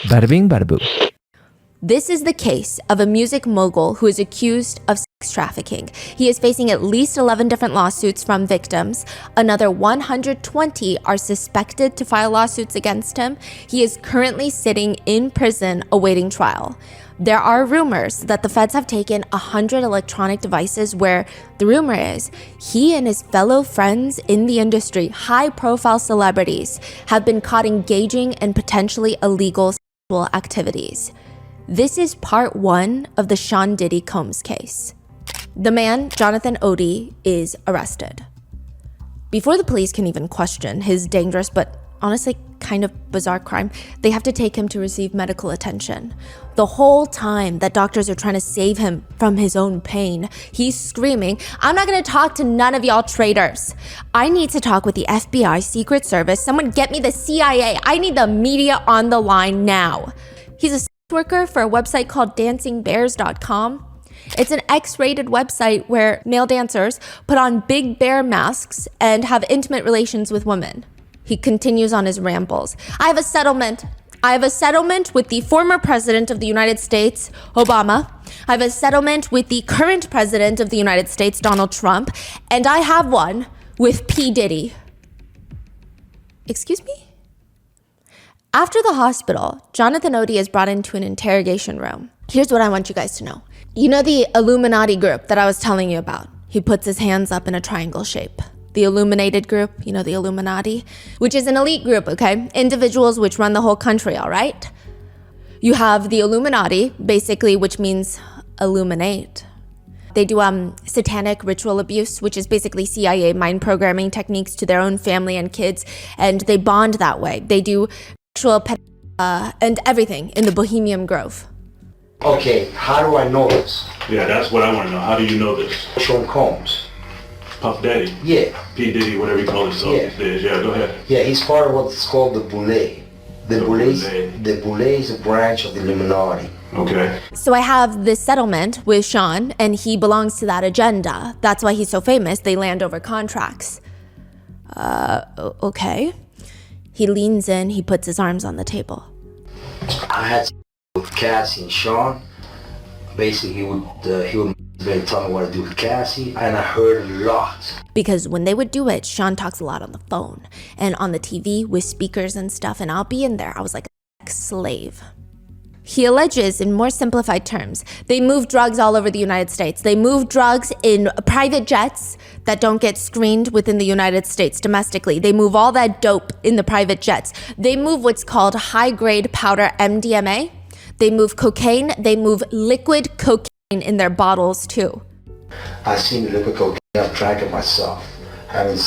Bada bing, bada boo. This is the case of a music mogul who is accused of sex trafficking. He is facing at least 11 different lawsuits from victims. Another 120 are suspected to file lawsuits against him. He is currently sitting in prison awaiting trial. There are rumors that the feds have taken 100 electronic devices where the rumor is he and his fellow friends in the industry, high-profile celebrities, have been caught engaging in potentially illegal sexual activities. This is part one of the Sean Diddy Combs case. The man, Jonathan Odie, is arrested. Before the police can even question his dangerous but honestly kind of bizarre crime, they have to take him to receive medical attention. The whole time that doctors are trying to save him from his own pain, he's screaming, "I'm not gonna talk to none of y'all traitors. I need to talk with the FBI, Secret Service, someone get me the CIA. I need the media on the line now." He's a worker for a website called dancingbears.com. It's an X-rated website where male dancers put on big bear masks and have intimate relations with women. He continues on his rambles. I have a settlement with the former president of the United States, Obama. I have a settlement with the current president of the United States, Donald Trump. And I have one with P. Diddy. Excuse me? After the hospital, Jonathan Odie is brought into an interrogation room. Here's what I want you guys to know. You know the Illuminati group that I was telling you about? He puts his hands up in a triangle shape. The Illuminated group, you know, the Illuminati, which is an elite group, okay? Individuals which run the whole country, all right? You have the Illuminati, basically, which means illuminate. They do satanic ritual abuse, which is basically CIA mind programming techniques to their own family and kids, and they bond that way. They do and everything in the Bohemian Grove. Okay, how do I know this? Yeah, that's what I want to know. How do you know this? Sean Combs. Puff Daddy? Yeah. P. Diddy, whatever you call himself these days. Yeah, go ahead. Yeah, he's part of what's called the Boule. The Boule is a branch of the Illuminati. Okay. So I have this settlement with Sean, and he belongs to that agenda. That's why he's so famous. They land over contracts. Okay. He leans in, he puts his arms on the table. I had with Cassie and Sean. Basically, he would tell me what to do with Cassie, and I heard a lot. Because when they would do it, Sean talks a lot on the phone and on the TV with speakers and stuff, and I'll be in there. I was like a slave. He alleges, in more simplified terms, they move drugs all over the United States. They move drugs in private jets that don't get screened within the United States domestically. They move all that dope in the private jets. They move what's called high-grade powder MDMA. They move cocaine. They move liquid cocaine in their bottles too. I've seen the liquid cocaine. I've drank it myself. Having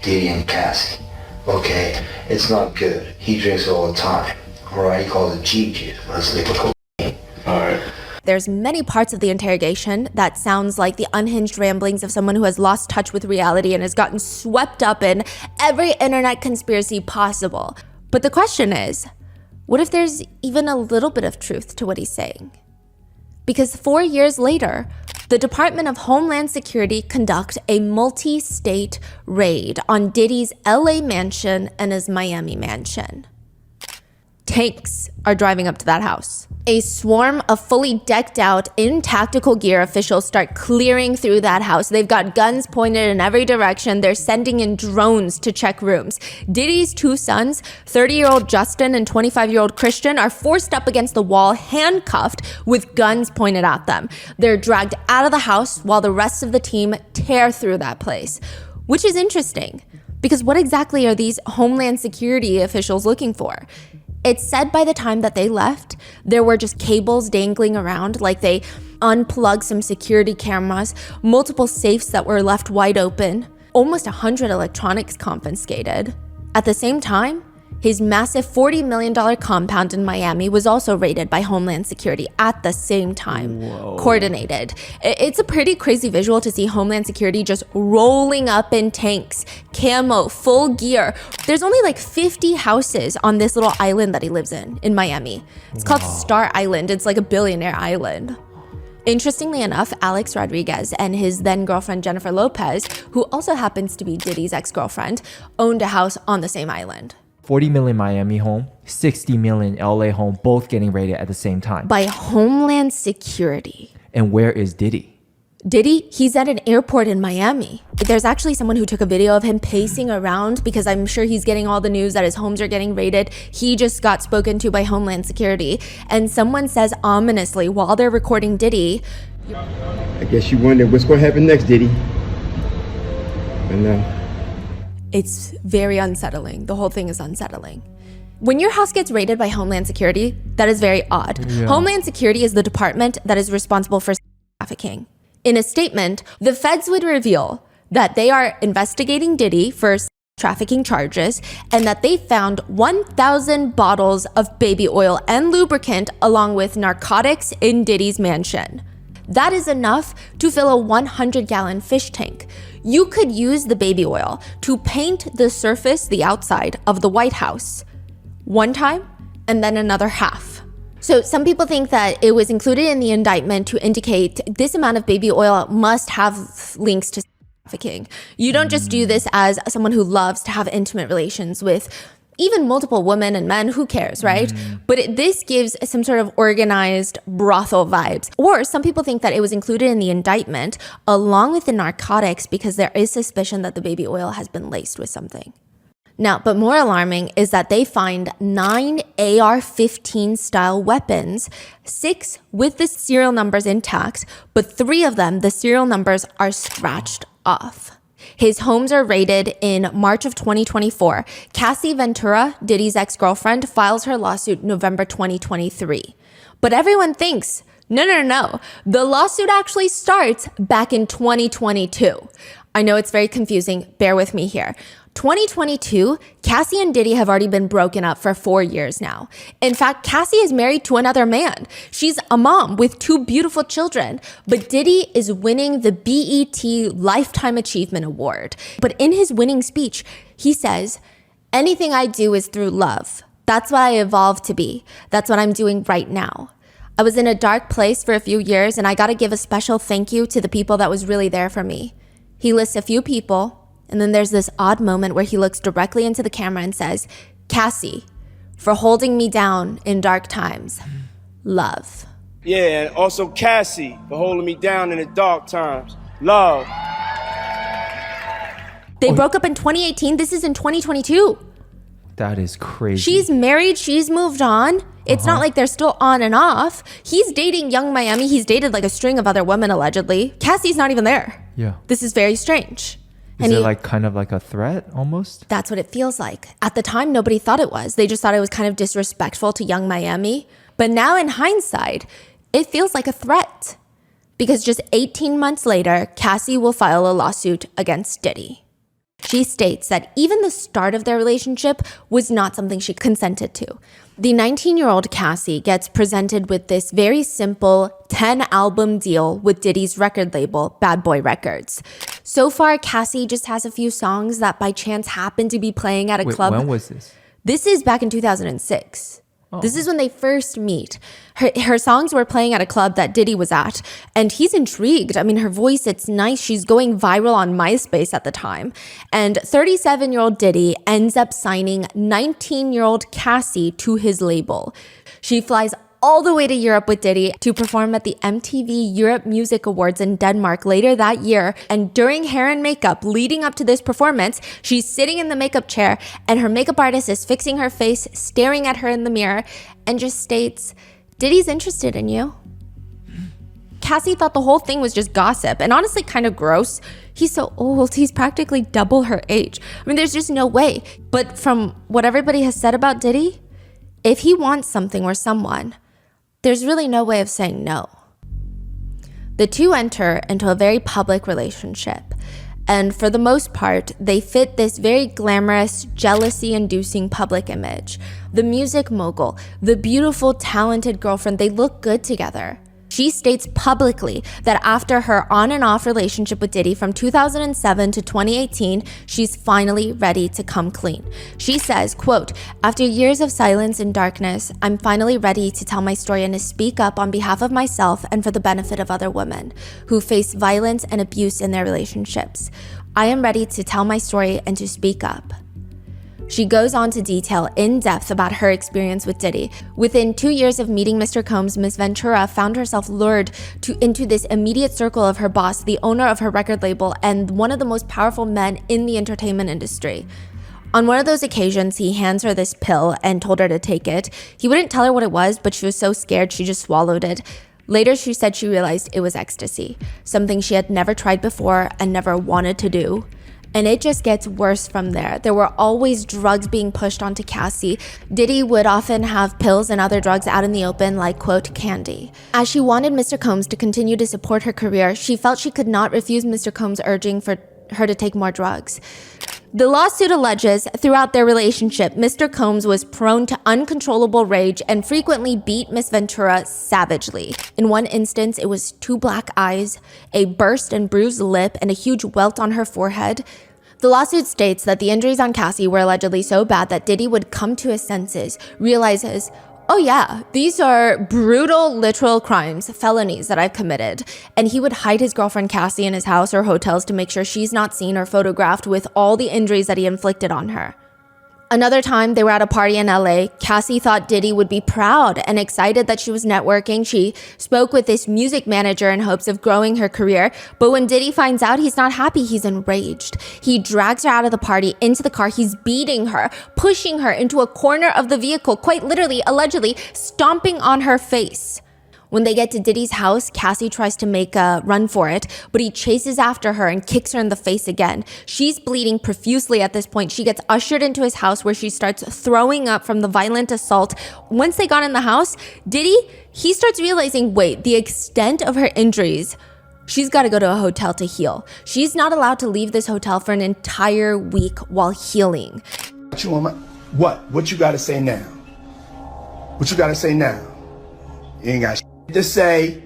Diddy and Cassie. Okay, it's not good. He drinks it all the time. Alright, he calls it G-juice, but it's liquid cocaine. Alright. There's many parts of the interrogation that sounds like the unhinged ramblings of someone who has lost touch with reality and has gotten swept up in every internet conspiracy possible. But the question is, what if there's even a little bit of truth to what he's saying? Because 4 years later, the Department of Homeland Security conduct a multi-state raid on Diddy's LA mansion and his Miami mansion. Tanks are driving up to that house. A swarm of fully decked out, in tactical gear officials start clearing through that house. They've got guns pointed in every direction. They're sending in drones to check rooms. Diddy's two sons, 30-year-old Justin and 25-year-old Christian, are forced up against the wall, handcuffed with guns pointed at them. They're dragged out of the house while the rest of the team tear through that place, which is interesting because what exactly are these Homeland Security officials looking for? It's said by the time that they left, there were just cables dangling around, like they unplugged some security cameras, multiple safes that were left wide open, almost 100 electronics confiscated. At the same time, his massive $40 million compound in Miami was also raided by Homeland Security at the same time. Whoa. Coordinated. It's a pretty crazy visual to see Homeland Security just rolling up in tanks, camo, full gear. There's only like 50 houses on this little island that he lives in Miami. It's called Star Island. It's like a billionaire island. Interestingly enough, Alex Rodriguez and his then girlfriend Jennifer Lopez, who also happens to be Diddy's ex-girlfriend, owned a house on the same island. 40 million Miami home, 60 million LA home, both getting raided at the same time. By Homeland Security. And where is Diddy? Diddy, he's at an airport in Miami. There's actually someone who took a video of him pacing around because I'm sure he's getting all the news that his homes are getting raided. He just got spoken to by Homeland Security. And someone says ominously while they're recording Diddy, I guess you wonder what's going to happen next, Diddy. I know. it's very unsettling. The whole thing is unsettling. When your house gets raided by Homeland Security, that is very odd. Yeah. Homeland Security is the department that is responsible for trafficking. In a statement, the feds would reveal that they are investigating Diddy for trafficking charges and that they found 1,000 bottles of baby oil and lubricant along with narcotics in Diddy's mansion. That is enough to fill a 100-gallon fish tank. You could use the baby oil to paint the surface, the outside of the White House one time and then another half. So some people think that it was included in the indictment to indicate this amount of baby oil must have links to trafficking. You don't just do this as someone who loves to have intimate relations with even multiple women and men, who cares, right? But this gives some sort of organized brothel vibes. Or some people think that it was included in the indictment along with the narcotics because there is suspicion that the baby oil has been laced with something. Now, but more alarming is that they find 9 AR-15 style weapons, 6 with the serial numbers intact, but 3 of them, the serial numbers are scratched off. His homes are raided in March of 2024. Cassie Ventura, Diddy's ex-girlfriend, files her lawsuit November 2023. But everyone thinks, no. The lawsuit actually starts back in 2022. I know it's very confusing. Bear with me here. 2022, Cassie and Diddy have already been broken up for 4 years now. In fact, Cassie is married to another man. She's a mom with 2 beautiful children, but Diddy is winning the BET Lifetime Achievement Award. But in his winning speech, he says, "Anything I do is through love. That's what I evolved to be. That's what I'm doing right now. I was in a dark place for a few years, and I gotta give a special thank you to the people that was really there for me." He lists a few people, and then there's this odd moment where he looks directly into the camera and says, "Cassie, for holding me down in dark times. Love." Yeah, and also Cassie for holding me down in the dark times. Love. They broke up in 2018. This is in 2022. That is crazy. She's married. She's moved on. It's not like they're still on and off. He's dating Young Miami. He's dated like a string of other women, allegedly. Cassie's not even there. Yeah. This is very strange. Is it like kind of like a threat almost? That's what it feels like. At the time, nobody thought it was. They just thought it was kind of disrespectful to Young Miami. But now in hindsight, it feels like a threat. Because just 18 months later, Cassie will file a lawsuit against Diddy. She states that even the start of their relationship was not something she consented to. The 19-year-old Cassie gets presented with this very simple 10-album deal with Diddy's record label, Bad Boy Records. So far, Cassie just has a few songs that by chance happen to be playing at a club. When was this? This is back in 2006. This is when they first meet. Her songs were playing at a club that Diddy was at, and he's intrigued. I mean, her voice, it's nice. She's going viral on MySpace at the time. And 37-year-old Diddy ends up signing 19-year-old Cassie to his label. She flies all the way to Europe with Diddy to perform at the MTV Europe Music Awards in Denmark later that year. And during hair and makeup leading up to this performance, she's sitting in the makeup chair and her makeup artist is fixing her face, staring at her in the mirror, and just states, "Diddy's interested in you." Cassie thought the whole thing was just gossip and honestly kind of gross. He's so old. He's practically double her age. I mean, there's just no way. But from what everybody has said about Diddy, if he wants something or someone, there's really no way of saying no. The two enter into a very public relationship. And for the most part, they fit this very glamorous, jealousy-inducing public image. The music mogul, the beautiful, talented girlfriend, they look good together. She states publicly that after her on and off relationship with Diddy from 2007 to 2018, she's finally ready to come clean. She says, quote, "After years of silence and darkness, I'm finally ready to tell my story and to speak up on behalf of myself and for the benefit of other women who face violence and abuse in their relationships. I am ready to tell my story and to speak up." She goes on to detail in depth about her experience with Diddy. Within 2 years of meeting Mr. Combs, Ms. Ventura found herself lured into this immediate circle of her boss, the owner of her record label, and one of the most powerful men in the entertainment industry. On one of those occasions, he hands her this pill and told her to take it. He wouldn't tell her what it was, but she was so scared she just swallowed it. Later, she said she realized it was ecstasy, something she had never tried before and never wanted to do. And it just gets worse from there. There were always drugs being pushed onto Cassie. Diddy would often have pills and other drugs out in the open like, quote, candy. As she wanted Mr. Combs to continue to support her career, she felt she could not refuse Mr. Combs urging for her to take more drugs. The lawsuit alleges throughout their relationship, Mr. Combs was prone to uncontrollable rage and frequently beat Miss Ventura savagely. In one instance, it was 2 black eyes, a burst and bruised lip, and a huge welt on her forehead. The lawsuit states that the injuries on Cassie were allegedly so bad that Diddy would come to his senses, realizes, oh yeah, these are brutal, literal crimes, felonies that I've committed. And he would hide his girlfriend Cassie in his house or hotels to make sure she's not seen or photographed with all the injuries that he inflicted on her. Another time, they were at a party in LA. Cassie thought Diddy would be proud and excited that she was networking. She spoke with this music manager in hopes of growing her career. But when Diddy finds out, he's not happy, he's enraged. He drags her out of the party into the car. He's beating her, pushing her into a corner of the vehicle, quite literally, allegedly, stomping on her face. When they get to Diddy's house, Cassie tries to make a run for it, but he chases after her and kicks her in the face again. She's bleeding profusely at this point. She gets ushered into his house where she starts throwing up from the violent assault. Once they got in the house, Diddy, he starts realizing, wait, the extent of her injuries, she's got to go to a hotel to heal. She's not allowed to leave this hotel for an entire week while healing. What you got to say now? What you got to say now? You ain't got to say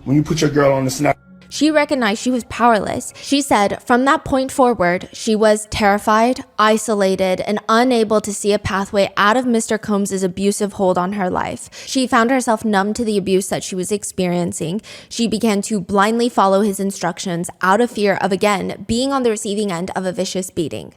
when you put your girl on the snap. She recognized she was powerless. She said from that point forward, she was terrified, isolated, and unable to see a pathway out of Mr. Combs' abusive hold on her life. She found herself numb to the abuse that she was experiencing. She began to blindly follow his instructions out of fear of, again, being on the receiving end of a vicious beating.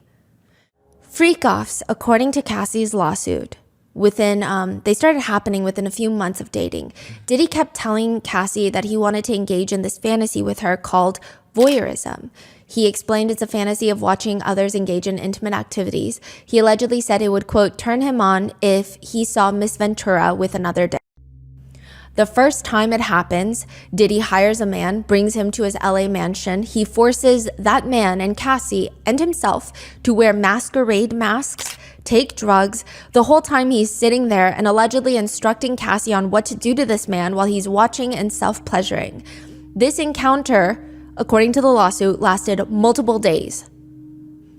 Freak-offs, according to Cassie's lawsuit, they started happening within a few months of dating. Diddy kept telling Cassie that he wanted to engage in this fantasy with her called voyeurism. He explained it's a fantasy of watching others engage in intimate activities. He allegedly said it would, quote, turn him on if he saw Miss Ventura with another day. The first time it happens, Diddy hires a man, brings him to his LA mansion. He forces that man and Cassie and himself to wear masquerade masks, take drugs. The whole time he's sitting there and allegedly instructing Cassie on what to do to this man while he's watching and self-pleasuring. This encounter, according to the lawsuit, lasted multiple days.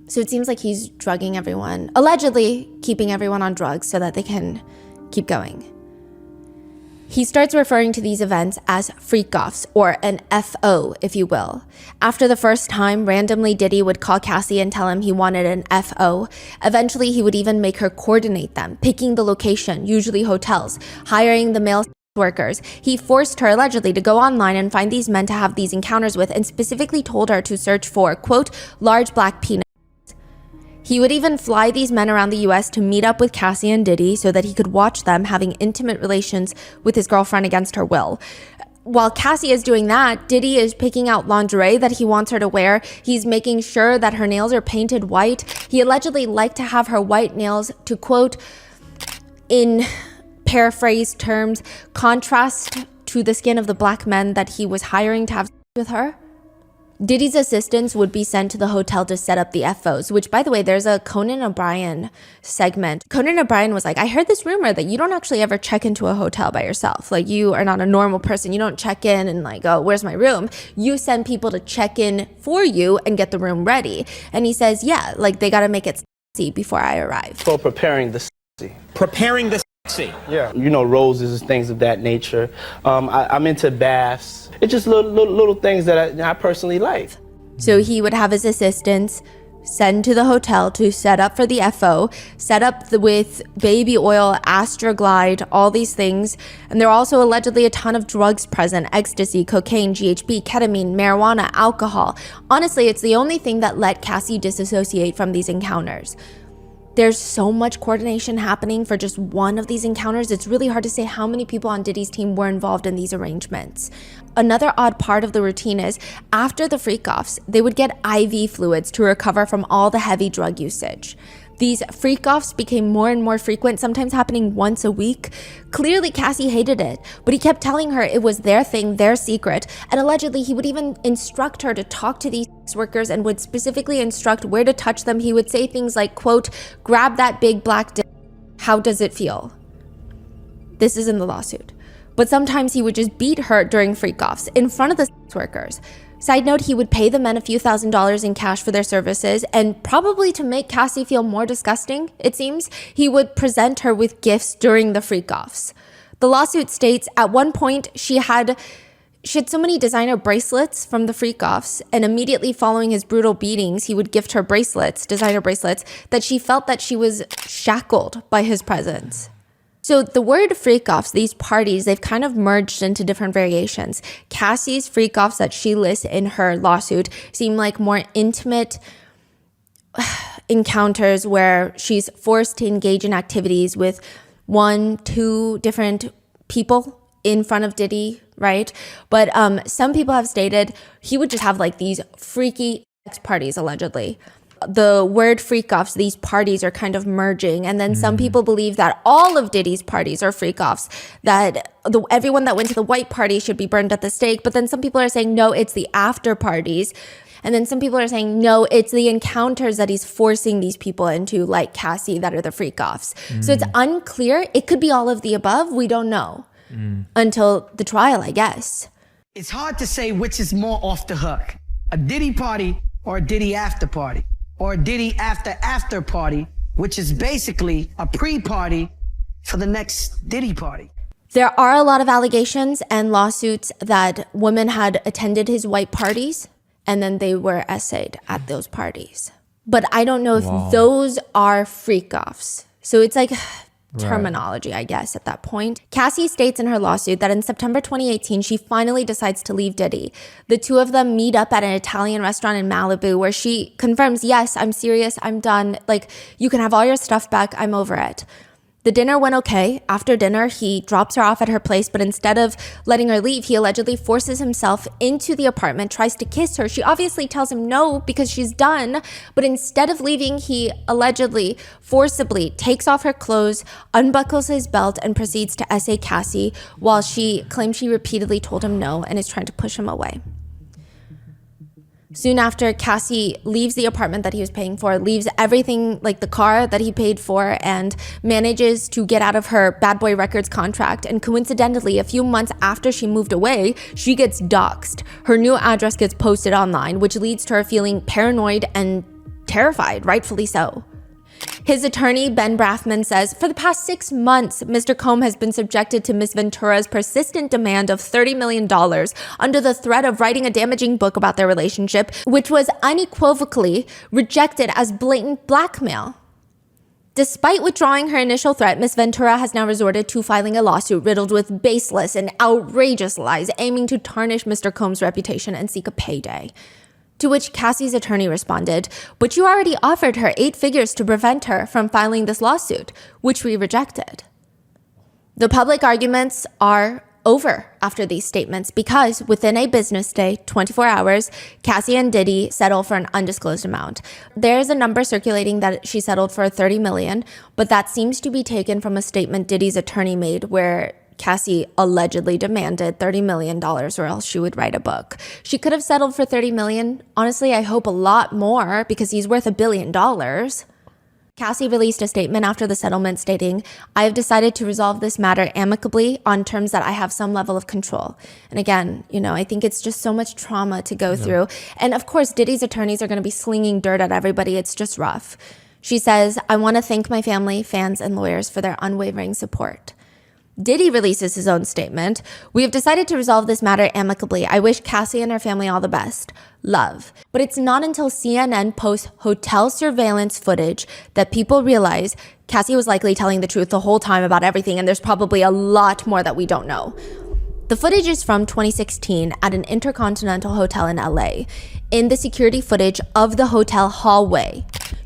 So it seems like he's drugging everyone, allegedly keeping everyone on drugs so that they can keep going. He starts referring to these events as freak-offs, or an FO, if you will. After the first time, randomly Diddy would call Cassie and tell him he wanted an FO. Eventually, he would even make her coordinate them, picking the location, usually hotels, hiring the male workers. He forced her, allegedly, to go online and find these men to have these encounters with, and specifically told her to search for, quote, large black penis. He would even fly these men around the US to meet up with Cassie and Diddy so that he could watch them having intimate relations with his girlfriend against her will. While Cassie is doing that, Diddy is picking out lingerie that he wants her to wear. He's making sure that her nails are painted white. He allegedly liked to have her white nails to, quote, in paraphrased terms, contrast to the skin of the black men that he was hiring to have sex with her. Diddy's assistants would be sent to the hotel to set up the FOs, which, by the way, there's a Conan O'Brien segment. Conan O'Brien was like, I heard this rumor that you don't actually ever check into a hotel by yourself. Like, you are not a normal person. You don't check in and like, oh, where's my room? You send people to check in for you and get the room ready. And he says, yeah, like they got to make it sexy before I arrive. For preparing the sexy. Preparing the sexy. Yeah. You know, roses and things of that nature. I'm into baths. It's just little things that I personally like. So he would have his assistants send to the hotel to set up for the FO, set up with baby oil, Astroglide, all these things. And there are also allegedly a ton of drugs present: ecstasy, cocaine, GHB, ketamine, marijuana, alcohol. Honestly, it's the only thing that let Cassie disassociate from these encounters. There's so much coordination happening for just one of these encounters. It's really hard to say how many people on Diddy's team were involved in these arrangements. Another odd part of the routine is after the freak-offs, they would get IV fluids to recover from all the heavy drug usage. These freak-offs became more and more frequent, sometimes happening once a week. Clearly, Cassie hated it, but he kept telling her it was their thing, their secret, and allegedly he would even instruct her to talk to these workers and would specifically instruct where to touch them. He would say things like, quote, "Grab that big black dick. How does it feel?" This is in the lawsuit. But sometimes he would just beat her during freak-offs in front of the workers. Side note, he would pay the men a few $1,000s in cash for their services, and probably to make Cassie feel more disgusting, it seems, he would present her with gifts during the freak-offs. The lawsuit states at one point she had so many designer bracelets from the freak-offs, and immediately following his brutal beatings, he would gift her bracelets, designer bracelets, that she felt that she was shackled by his presence. So the word freak-offs, these parties, they've kind of merged into different variations. Cassie's freak-offs that she lists in her lawsuit seem like more intimate encounters where she's forced to engage in activities with 1-2 different people in front of Diddy, right? But some people have stated he would just have like these freaky sex parties, allegedly. The word freak-offs, these parties are kind of merging. And then some people believe that all of Diddy's parties are freak-offs, that everyone that went to the white party should be burned at the stake. But then some people are saying, no, it's the after parties. And then some people are saying, no, it's the encounters that he's forcing these people into, like Cassie, that are the freak-offs. So it's unclear. It could be all of the above. We don't know until the trial, I guess. It's hard to say which is more off the hook, a Diddy party or a Diddy after party, or a Diddy after party, which is basically a pre-party for the next Diddy party. There are a lot of allegations and lawsuits that women had attended his white parties and then they were essayed at those parties. But I don't know if those are freak-offs. So it's like terminology, I guess, at that point. Cassie states in her lawsuit that in September 2018, she finally decides to leave Diddy. The two of them meet up at an Italian restaurant in Malibu where she confirms, yes, I'm serious, I'm done. Like, you can have all your stuff back, I'm over it. The dinner went okay. After dinner, he drops her off at her place, but instead of letting her leave, he allegedly forces himself into the apartment, tries to kiss her. She obviously tells him no because she's done, but instead of leaving, he allegedly forcibly takes off her clothes, unbuckles his belt, and proceeds to essay Cassie while she claims she repeatedly told him no and is trying to push him away. Soon after, Cassie leaves the apartment that he was paying for, leaves everything like the car that he paid for, and manages to get out of her Bad Boy Records contract. And coincidentally, a few months after she moved away, she gets doxxed. Her new address gets posted online, which leads to her feeling paranoid and terrified, rightfully so. His attorney, Ben Braffman, says, for the past 6 months, Mr. Combe has been subjected to Ms. Ventura's persistent demand of $30 million under the threat of writing a damaging book about their relationship, which was unequivocally rejected as blatant blackmail. Despite withdrawing her initial threat, Ms. Ventura has now resorted to filing a lawsuit riddled with baseless and outrageous lies, aiming to tarnish Mr. Combs' reputation and seek a payday. To which Cassie's attorney responded, but you already offered her 8 figures to prevent her from filing this lawsuit, which we rejected. The public arguments are over after these statements because within a business day, 24 hours, Cassie and Diddy settle for an undisclosed amount. There's a number circulating that she settled for $30 million, but that seems to be taken from a statement Diddy's attorney made where Cassie allegedly demanded $30 million or else she would write a book. She could have settled for $30 million. Honestly, I hope a lot more because he's worth $1 billion. Cassie released a statement after the settlement stating, I have decided to resolve this matter amicably on terms that I have some level of control. And again, I think it's just so much trauma to go through. And of course, Diddy's attorneys are going to be slinging dirt at everybody. It's just rough. She says, I want to thank my family, fans, and lawyers for their unwavering support. Diddy releases his own statement. We have decided to resolve this matter amicably. I wish Cassie and her family all the best. Love. But it's not until CNN posts hotel surveillance footage that people realize Cassie was likely telling the truth the whole time about everything, and there's probably a lot more that we don't know. The footage is from 2016 at an Intercontinental Hotel in LA. In the security footage of the hotel hallway,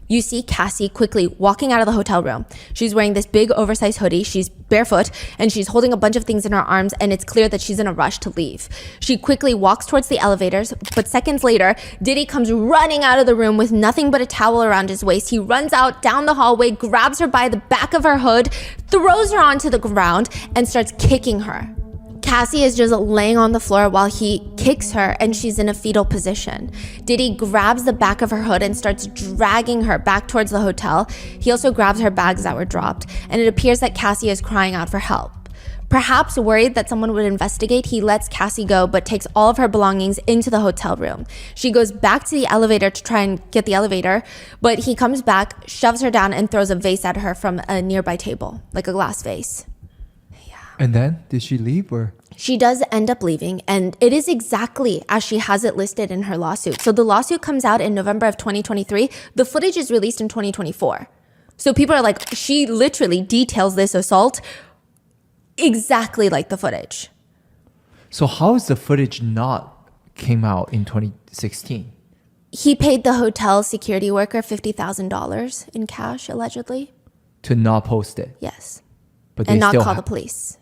You see Cassie quickly walking out of the hotel room. She's wearing this big oversized hoodie. She's barefoot and she's holding a bunch of things in her arms, and it's clear that she's in a rush to leave. She quickly walks towards the elevators, but seconds later, Diddy comes running out of the room with nothing but a towel around his waist. He runs out down the hallway, grabs her by the back of her hood, throws her onto the ground, and starts kicking her. Cassie is just laying on the floor while he kicks her, and she's in a fetal position. Diddy grabs the back of her hood and starts dragging her back towards the hotel. He also grabs her bags that were dropped, and it appears that Cassie is crying out for help. Perhaps worried that someone would investigate, he lets Cassie go but takes all of her belongings into the hotel room. She goes back to the elevator to try and get the elevator, but he comes back, shoves her down, and throws a vase at her from a nearby table, like a glass vase. And then did she leave or? She does end up leaving, and it is exactly as she has it listed in her lawsuit. So the lawsuit comes out in November of 2023. The footage is released in 2024. So people are like, she literally details this assault exactly like the footage. So how is the footage not came out in 2016? He paid the hotel security worker $50,000 in cash, allegedly. To not post it? Yes. But and not call the police.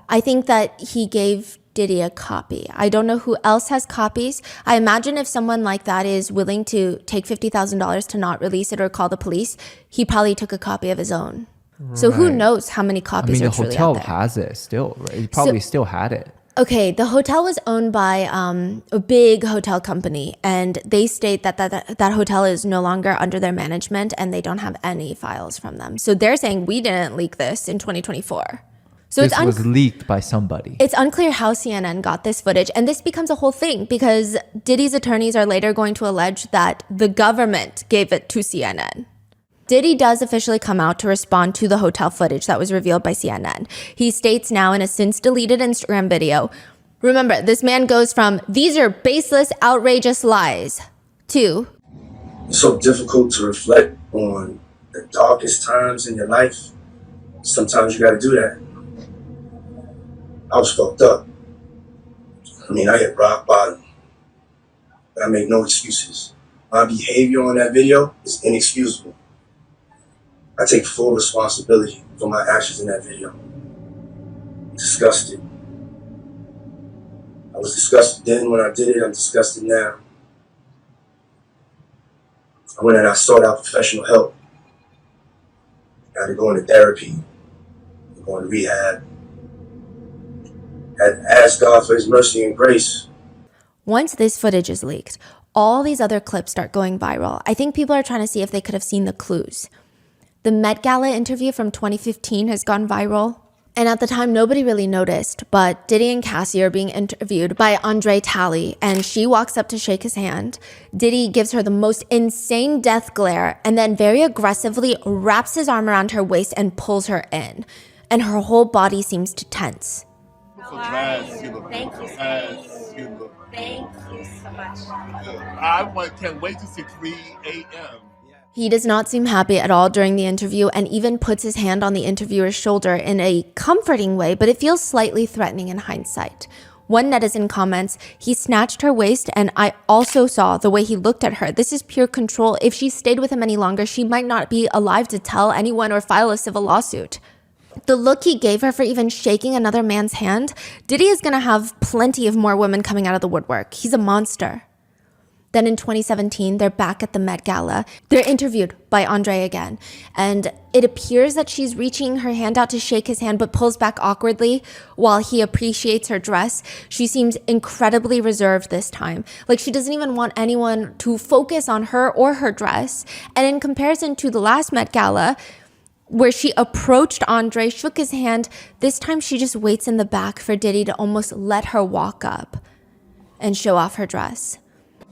I think that he gave Diddy a copy. I don't know who else has copies. I imagine if someone like that is willing to take $50,000 to not release it or call the police, he probably took a copy of his own. Right. So who knows how many copies are truly out there. The hotel has it still, right? He probably still had it. Okay, the hotel was owned by a big hotel company, and they state that hotel is no longer under their management and they don't have any files from them. So they're saying we didn't leak this in 2024. So this was leaked by somebody. It's unclear how CNN got this footage, and this becomes a whole thing because Diddy's attorneys are later going to allege that the government gave it to CNN. Diddy does officially come out to respond to the hotel footage that was revealed by CNN. He states now in a since deleted Instagram video, remember, this man goes from, these are baseless, outrageous lies, to, it's so difficult to reflect on the darkest times in your life. Sometimes you gotta do that. I was fucked up. I mean, I hit rock bottom, but I make no excuses. My behavior on that video is inexcusable. I take full responsibility for my actions in that video. I'm disgusted. I was disgusted then when I did it, I'm disgusted now. I went and I sought out professional help. I had to go into therapy, go into rehab. I had to ask God for his mercy and grace. Once this footage is leaked, all these other clips start going viral. I think people are trying to see if they could have seen the clues. The Met Gala interview from 2015 has gone viral. And at the time, nobody really noticed, but Diddy and Cassie are being interviewed by Andre Talley, and she walks up to shake his hand. Diddy gives her the most insane death glare and then very aggressively wraps his arm around her waist and pulls her in. And her whole body seems to tense. Thank you, Thank you so much. Can't wait to see 3 a.m. He does not seem happy at all during the interview and even puts his hand on the interviewer's shoulder in a comforting way, but it feels slightly threatening in hindsight. One netizen comments, he snatched her waist and I also saw the way he looked at her. This is pure control. If she stayed with him any longer, she might not be alive to tell anyone or file a civil lawsuit. The look he gave her for even shaking another man's hand, Diddy is going to have plenty of more women coming out of the woodwork. He's a monster. Then in 2017, they're back at the Met Gala. They're interviewed by Andre again. And it appears that she's reaching her hand out to shake his hand, but pulls back awkwardly while he appreciates her dress. She seems incredibly reserved this time. Like she doesn't even want anyone to focus on her or her dress. And in comparison to the last Met Gala, where she approached Andre, shook his hand, this time she just waits in the back for Diddy to almost let her walk up and show off her dress.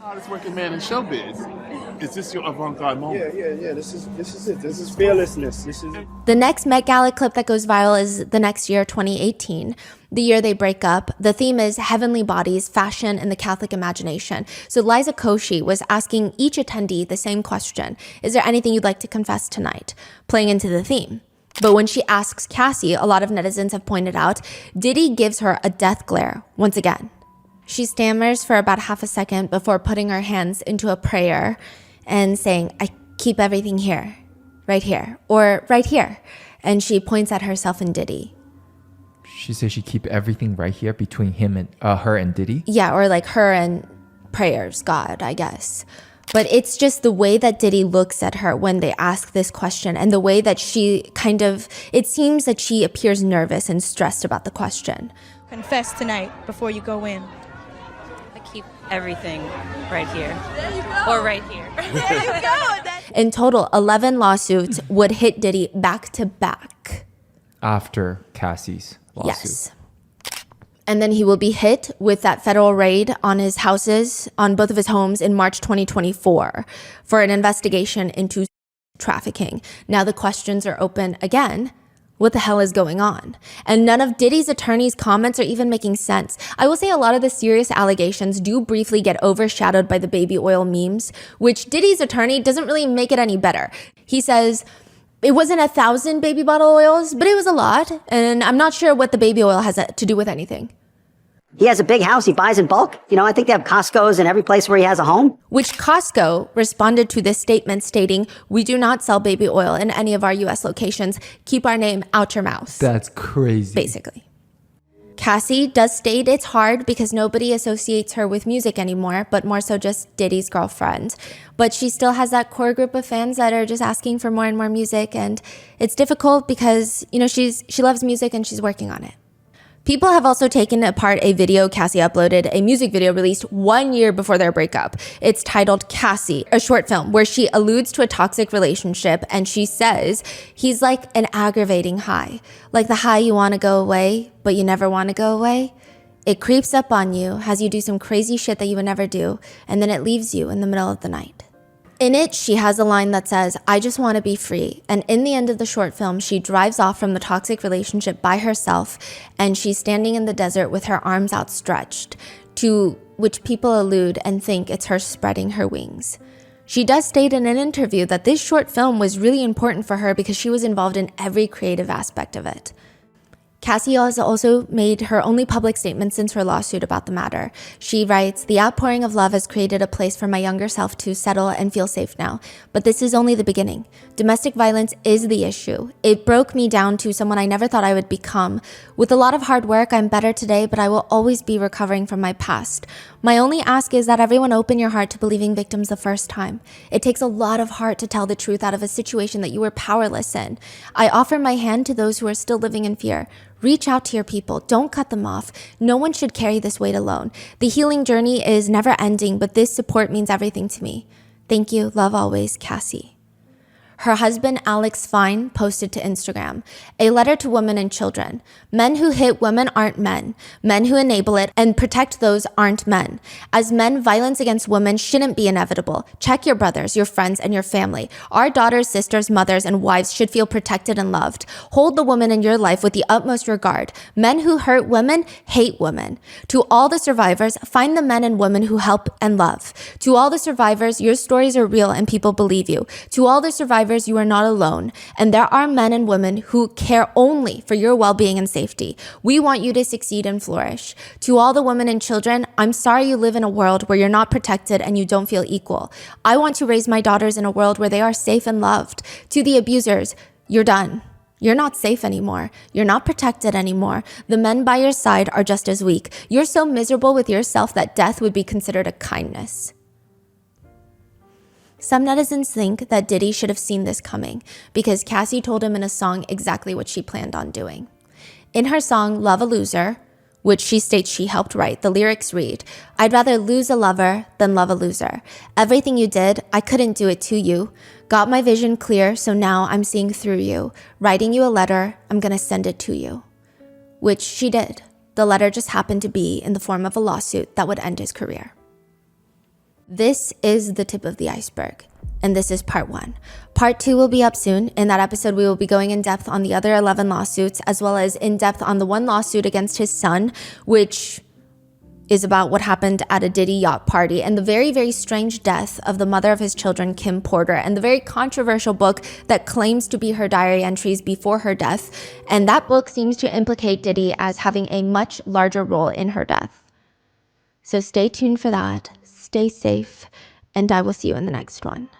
Hardest working man in showbiz. Is this your avant-garde moment? Yeah. This is it. This is fearlessness. This is it. The next Met Gala clip that goes viral is the next year, 2018, the year they break up. The theme is heavenly bodies, fashion, and the Catholic imagination. So Liza Koshy was asking each attendee the same question. Is there anything you'd like to confess tonight? Playing into the theme. But when she asks Cassie, a lot of netizens have pointed out, Diddy gives her a death glare once again. She stammers for about half a second before putting her hands into a prayer, and saying, I keep everything here, or right here. And she points at herself and Diddy. She says she keep everything right here between him and her and Diddy? Yeah, or like her and prayers, God, I guess. But it's just the way that Diddy looks at her when they ask this question, and the way that she it seems that she appears nervous and stressed about the question. Confess tonight before you go in. I keep everything right here. There you go. Or right here. There you go. In total, 11 lawsuits would hit Diddy back to back. After Cassie's lawsuit. Yes. And then he will be hit with that federal raid on his houses, on both of his homes in March 2024 for an investigation into trafficking. Now the questions are open again. What the hell is going on? And none of Diddy's attorney's comments are even making sense. I will say a lot of the serious allegations do briefly get overshadowed by the baby oil memes, which Diddy's attorney doesn't really make it any better. He says, it wasn't 1,000 baby bottle oils, but it was a lot. And I'm not sure what the baby oil has to do with anything. He has a big house. He buys in bulk. You know, I think they have Costco's in every place where he has a home. Which Costco responded to this statement stating, we do not sell baby oil in any of our U.S. locations. Keep our name out your mouth. That's crazy. Basically. Cassie does state it's hard because nobody associates her with music anymore, but more so just Diddy's girlfriend. But she still has that core group of fans that are just asking for more and more music. And it's difficult because, you know, she loves music and she's working on it. People have also taken apart a video Cassie uploaded, a music video released 1 year before their breakup. It's titled Cassie, a short film where she alludes to a toxic relationship, and she says he's like an aggravating high. Like the high you want to go away, but you never want to go away. It creeps up on you, has you do some crazy shit that you would never do, and then it leaves you in the middle of the night. In it, she has a line that says, I just want to be free. And in the end of the short film, she drives off from the toxic relationship by herself, and she's standing in the desert with her arms outstretched, to which people allude and think it's her spreading her wings. She does state in an interview that this short film was really important for her because she was involved in every creative aspect of it. Cassie has also made her only public statement since her lawsuit about the matter. She writes, the outpouring of love has created a place for my younger self to settle and feel safe now. But this is only the beginning. Domestic violence is the issue. It broke me down to someone I never thought I would become. With a lot of hard work, I'm better today, but I will always be recovering from my past. My only ask is that everyone open your heart to believing victims the first time. It takes a lot of heart to tell the truth out of a situation that you were powerless in. I offer my hand to those who are still living in fear. Reach out to your people. Don't cut them off. No one should carry this weight alone. The healing journey is never ending, but this support means everything to me. Thank you. Love always, Cassie. Her husband, Alex Fine, posted to Instagram, a letter to women and children. Men who hit women aren't men. Men who enable it and protect those aren't men. As men, violence against women shouldn't be inevitable. Check your brothers, your friends, and your family. Our daughters, sisters, mothers, and wives should feel protected and loved. Hold the woman in your life with the utmost regard. Men who hurt women hate women. To all the survivors, find the men and women who help and love. To all the survivors, your stories are real and people believe you. To all the survivors, you are not alone, and there are men and women who care only for your well-being and safety. We want you to succeed and flourish. To all the women and children, I'm sorry you live in a world where you're not protected and you don't feel equal. I want to raise my daughters in a world where they are safe and loved. To the abusers, you're done. You're not safe anymore. You're not protected anymore. The men by your side are just as weak. You're so miserable with yourself that death would be considered a kindness. Some netizens think that Diddy should have seen this coming because Cassie told him in a song exactly what she planned on doing. In her song, Love a Loser, which she states she helped write, the lyrics read, I'd rather lose a lover than love a loser. Everything you did, I couldn't do it to you. Got my vision clear, so now I'm seeing through you. Writing you a letter, I'm gonna send it to you. Which she did. The letter just happened to be in the form of a lawsuit that would end his career. This is the tip of the iceberg, and this is part 1. Part 2 will be up soon. In that episode, we will be going in depth on the other 11 lawsuits, as well as in depth on the one lawsuit against his son, which is about what happened at a Diddy yacht party, and the very, very strange death of the mother of his children, Kim Porter, and the very controversial book that claims to be her diary entries before her death. And that book seems to implicate Diddy as having a much larger role in her death. So stay tuned for that. Stay safe, and I will see you in the next one.